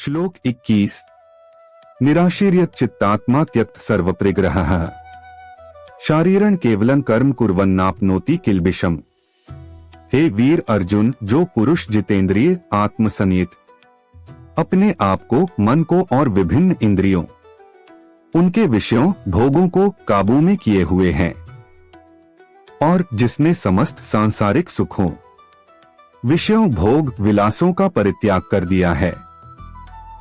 श्लोक 21। निराशीर्यत् चित्तात्मा त्यक्त सर्वपरिग्रहः शारीरं केवलं कर्म कुर्वन्नाप्नोति किल्बिषम्। हे वीर अर्जुन, जो पुरुष जितेंद्रिय आत्मसंयत अपने आप को, मन को और विभिन्न इंद्रियों, उनके विषयों, भोगों को काबू में किए हुए हैं, और जिसने समस्त सांसारिक सुखों, विषयों, भोग विलासों का परित्याग कर दिया है,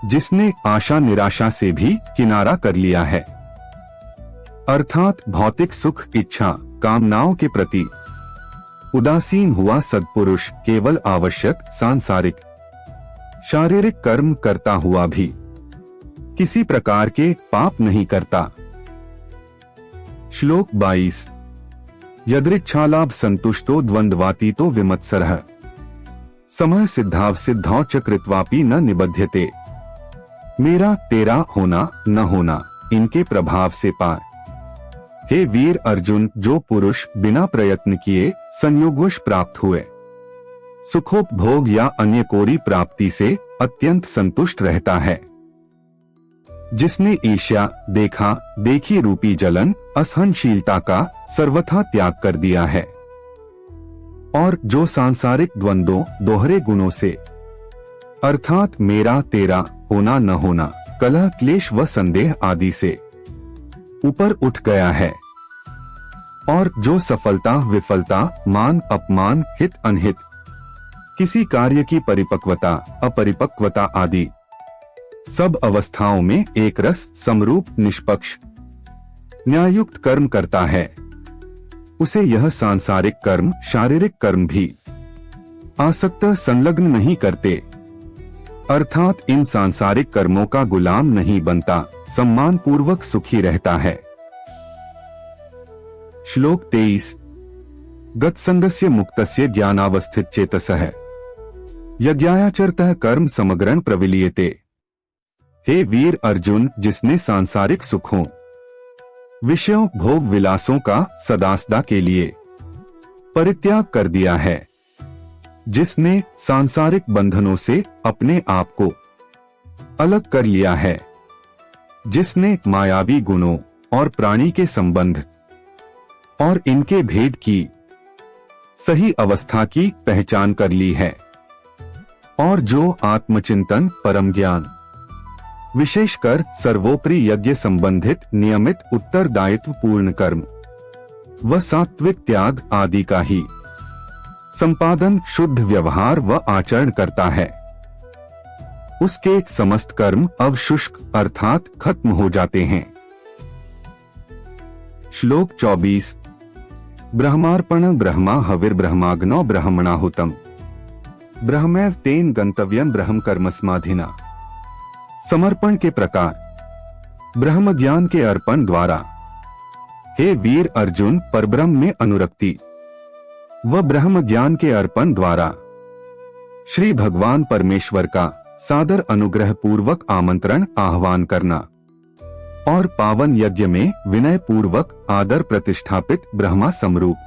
जिसने आशा निराशा से भी किनारा कर लिया है, अर्थात भौतिक सुख, इच्छा, कामनाओं के प्रति उदासीन हुआ सद्पुरुष केवल आवश्यक सांसारिक शारीरिक कर्म करता हुआ भी किसी प्रकार के पाप नहीं करता। श्लोक 22। यदृच्छालाभ संतुष्टो द्वंद्वातीतो विमत्सरः समः सिद्धाव सिद्धौ च कृत्वापि न निबध्यते। मेरा तेरा होना न होना, इनके प्रभाव से पार। हे वीर अर्जुन, जो पुरुष बिना प्रयत्न किए संयोगवश प्राप्त हुए सुखोपभोग या अन्य कोरी प्राप्ति से अत्यंत संतुष्ट रहता है, जिसने ईर्ष्या, देखा देखी रूपी जलन, असहनशीलता का सर्वथा त्याग कर दिया है, और जो सांसारिक द्वंद्वों, दोहरे गुणों से अर्थात मेरा तेरा, होना न होना, कलह, क्लेश व संदेह आदि से ऊपर उठ गया है, और जो सफलता विफलता, मान अपमान, हित अनहित, किसी कार्य की परिपक्वता अपरिपक्वता आदि सब अवस्थाओं में एक रस, समरूप, निष्पक्ष, न्यायुक्त कर्म करता है, उसे यह सांसारिक कर्म, शारीरिक कर्म भी आसक्त संलग्न नहीं करते, अर्थात इन सांसारिक कर्मों का गुलाम नहीं बनता, सम्मान पूर्वक सुखी रहता है। श्लोक 23। गतसंगस्य मुक्तस्य ज्ञानावस्थित चेतसः यज्ञायाचरतः कर्म समग्रं प्रविलीयते। हे वीर अर्जुन, जिसने सांसारिक सुखों, विषयों, भोग विलासों का सदासदा के लिए परित्याग कर दिया है, जिसने सांसारिक बंधनों से अपने आप को अलग कर लिया है, जिसने मायावी गुणों और प्राणी के संबंध और इनके भेद की सही अवस्था की पहचान कर ली है, और जो आत्मचिंतन, परम ज्ञान, विशेषकर सर्वोपरि यज्ञ संबंधित नियमित उत्तरदायित्व पूर्ण कर्म व सात्विक त्याग आदि का ही संपादन, शुद्ध व्यवहार व आचरण करता है, उसके समस्त कर्म अवशुष्क अर्थात खत्म हो जाते हैं। श्लोक 24। ब्रह्मार्पण ब्रह्मा हविर्ब्रह्माग्नौ ब्रह्मणाहुतम् ब्रह्मैव तेन गंतव्यम ब्रह्म कर्मस्माधिना। समर्पण के प्रकार ब्रह्म ज्ञान के अर्पण द्वारा हे वीर अर्जुन, परब्रह्म में अनुरक्ति व ब्रह्म ज्ञान के अर्पण द्वारा श्री भगवान परमेश्वर का सादर अनुग्रह पूर्वक आमंत्रण, आह्वान करना, और पावन यज्ञ में विनय पूर्वक आदर प्रतिष्ठापित ब्रह्मा समरूप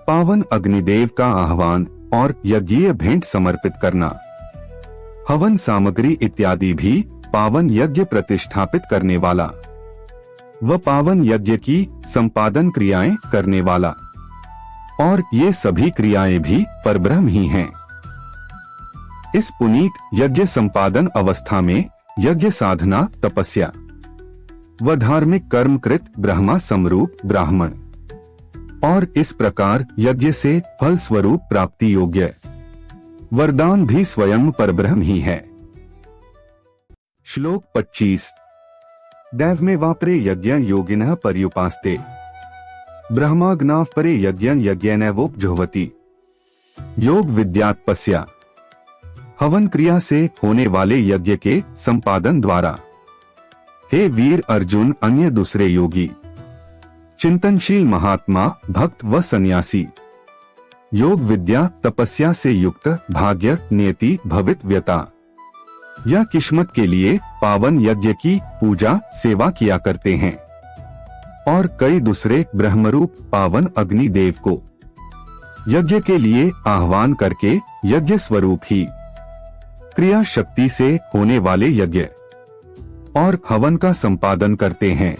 पावन अग्निदेव का आह्वान और यज्ञीय भेंट समर्पित करना, हवन सामग्री इत्यादि भी पावन यज्ञ प्रतिष्ठापित करने वाला व पावन यज्ञ की संपादन क्रियाएं करने वाला, और ये सभी क्रियाएं भी परब्रह्म ही हैं। इस पुनीत यज्ञ संपादन अवस्था में यज्ञ साधना, तपस्या व धार्मिक कर्म कृत ब्रह्मा समरूप ब्राह्मण, और इस प्रकार यज्ञ से फल स्वरूप प्राप्ति योग्य वरदान भी स्वयं परब्रह्म ही है। श्लोक 25। दैवमेवापरे यज्ञं योगिनः पर्युपास्ते ब्रह्माग्नाः परे यज्ञं यज्ञेनैवोपजुह्वति। योग विद्यात्पस्या हवन क्रिया से होने वाले यज्ञ के संपादन द्वारा हे वीर अर्जुन, अन्य दूसरे योगी, चिंतनशील महात्मा, भक्त व सन्यासी योग विद्या तपस्या से युक्त भाग्य, नियति, भवितव्यता या किस्मत के लिए पावन यज्ञ की पूजा सेवा किया करते हैं, और कई दूसरे ब्रह्मरूप पावन अग्निदेव को यज्ञ के लिए आह्वान करके यज्ञ स्वरूप ही क्रिया शक्ति से होने वाले यज्ञ और हवन का संपादन करते हैं।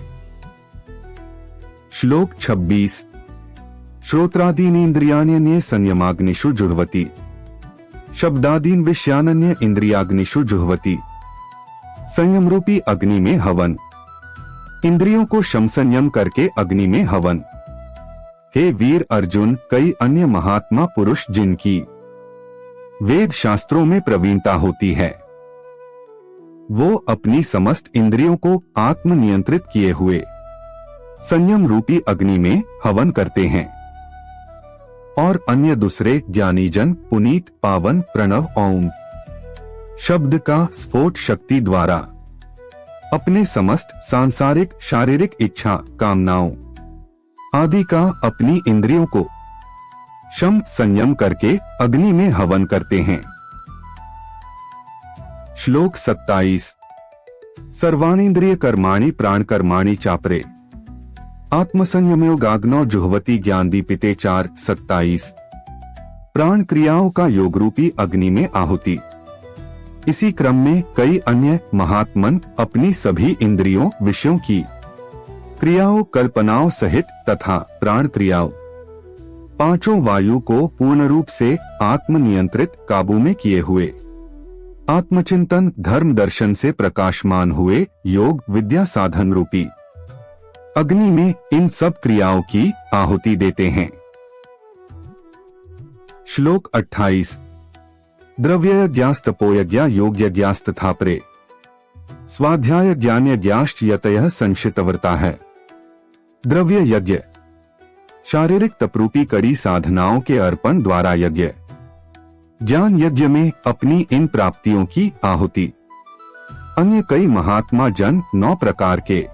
श्लोक 26। श्रोत्रादीन इंद्रियाण्यन्ये संयमाग्निषु जुह्वति, शब्दादीन विषयानन्य इंद्रियाग्निषु जुह्वति। संयम रूपी अग्नि में हवन, इंद्रियों को शम संयम करके अग्नि में हवन। हे वीर अर्जुन, कई अन्य महात्मा पुरुष जिनकी वेद शास्त्रों में प्रवीणता होती है, वो अपनी समस्त इंद्रियों को आत्म नियंत्रित किए हुए संयम रूपी अग्नि में हवन करते हैं। और अन्य दूसरे ज्ञानी जन पुनीत पावन प्रणव ओम शब्द का स्फोट शक्ति द्वारा अपने समस्त सांसारिक शारीरिक इच्छा कामनाओं आदि का अपनी इंद्रियों को शम संयम करके अग्नि में हवन करते हैं। श्लोक 27। सर्वाणींद्रिय कर्माणि प्राण कर्माणि चापरे, आत्मसंयमयोगाग्नौ जुह्वति ज्ञान दीपिते। 4:27। प्राण क्रियाओं का योग रूपी अग्नि में आहुति। इसी क्रम में कई अन्य महात्मन अपनी सभी इंद्रियों विषयों की क्रियाओं कल्पनाओं सहित तथा प्राण क्रियाओं पांचों वायु को पूर्ण रूप से आत्मनियंत्रित काबू में किए हुए आत्मचिंतन धर्म दर्शन से प्रकाशमान हुए योग विद्या साधन रूपी अग्नि में इन सब क्रियाओं की आहुति देते हैं। श्लोक 28। द्रव्ययज्ञास्तपोयज्ञा योगयज्ञास्तथापरे, स्वाध्याय ज्ञान यज्ञाश्च यतयः संशितव्रता है। द्रव्य यज्ञ शारीरिक तपरूपी कड़ी साधनाओं के अर्पण द्वारा यज्ञ, ज्ञान यज्ञ में अपनी इन प्राप्तियों की आहुति। अन्य कई महात्मा जन 9 प्रकार के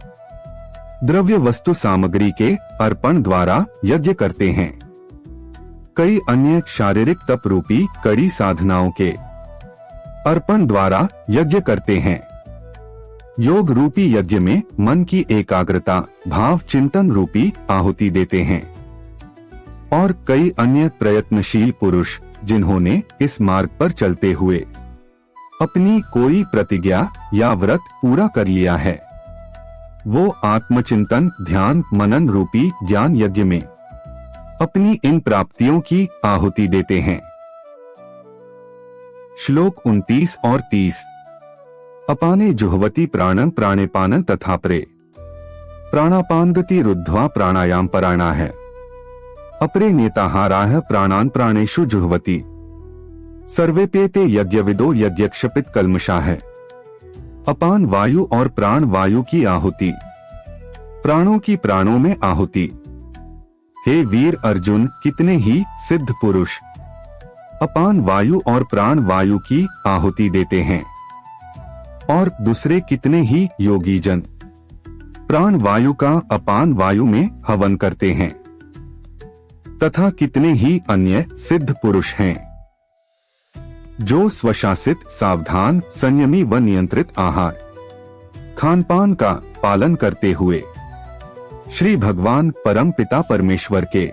द्रव्य वस्तु सामग्री के अर्पण द्वारा यज्ञ करते हैं। कई अन्य शारीरिक तप रूपी कड़ी साधनाओं के अर्पण द्वारा यज्ञ करते हैं। योग रूपी यज्ञ में मन की एकाग्रता भाव चिंतन रूपी आहुति देते हैं। और कई अन्य प्रयत्नशील पुरुष जिन्होंने इस मार्ग पर चलते हुए अपनी कोई प्रतिज्ञा या व्रत पूरा कर लिया है, वो आत्मचिंतन ध्यान मनन रूपी ज्ञान यज्ञ में अपनी इन प्राप्तियों की आहुति देते हैं। श्लोक 29 और 30। अपाने जुह्वति प्राणं प्राणेपानं तथापरे, प्राणापान गति रुद्ध्वा प्राणायाम परायणा है। अपरे नेताहाराः प्राणान प्राणेषु जुह्वति, सर्वेप्येते यज्ञविदो यज्ञक्षपित कल्मषा है। अपान वायु और प्राण वायु की आहुति, प्राणों की प्राणों में आहुति। हे वीर अर्जुन, कितने ही सिद्ध पुरुष अपान वायु और प्राण वायु की आहुति देते हैं, और दूसरे कितने ही योगी जन प्राण वायु का अपान वायु में हवन करते हैं, तथा कितने ही अन्य सिद्ध पुरुष हैं जो स्वशासित सावधान संयमी व नियंत्रित आहार खानपान का पालन करते हुए श्री भगवान परम पिता परमेश्वर के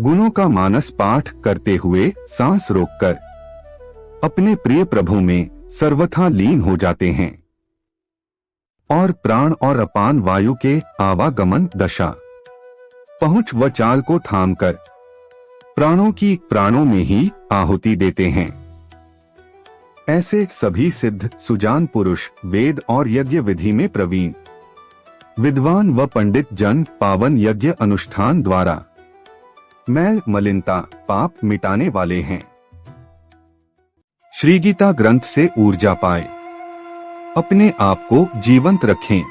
गुणों का मानस पाठ करते हुए सांस रोककर अपने प्रिय प्रभु में सर्वथा लीन हो जाते हैं। और प्राण और अपान वायु के आवागमन दशा पहुंच व चाल को थामकर प्राणों की प्राणों में ही आहुति देते हैं। ऐसे सभी सिद्ध सुजान पुरुष वेद और यज्ञ विधि में प्रवीण विद्वान व पंडित जन पावन यज्ञ अनुष्ठान द्वारा मैल मलिनता पाप मिटाने वाले हैं। श्री गीता ग्रंथ से ऊर्जा पाए, अपने आप को जीवंत रखें,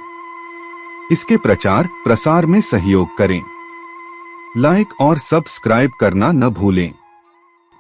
इसके प्रचार प्रसार में सहयोग करें। लाइक और सब्सक्राइब करना न भूलें।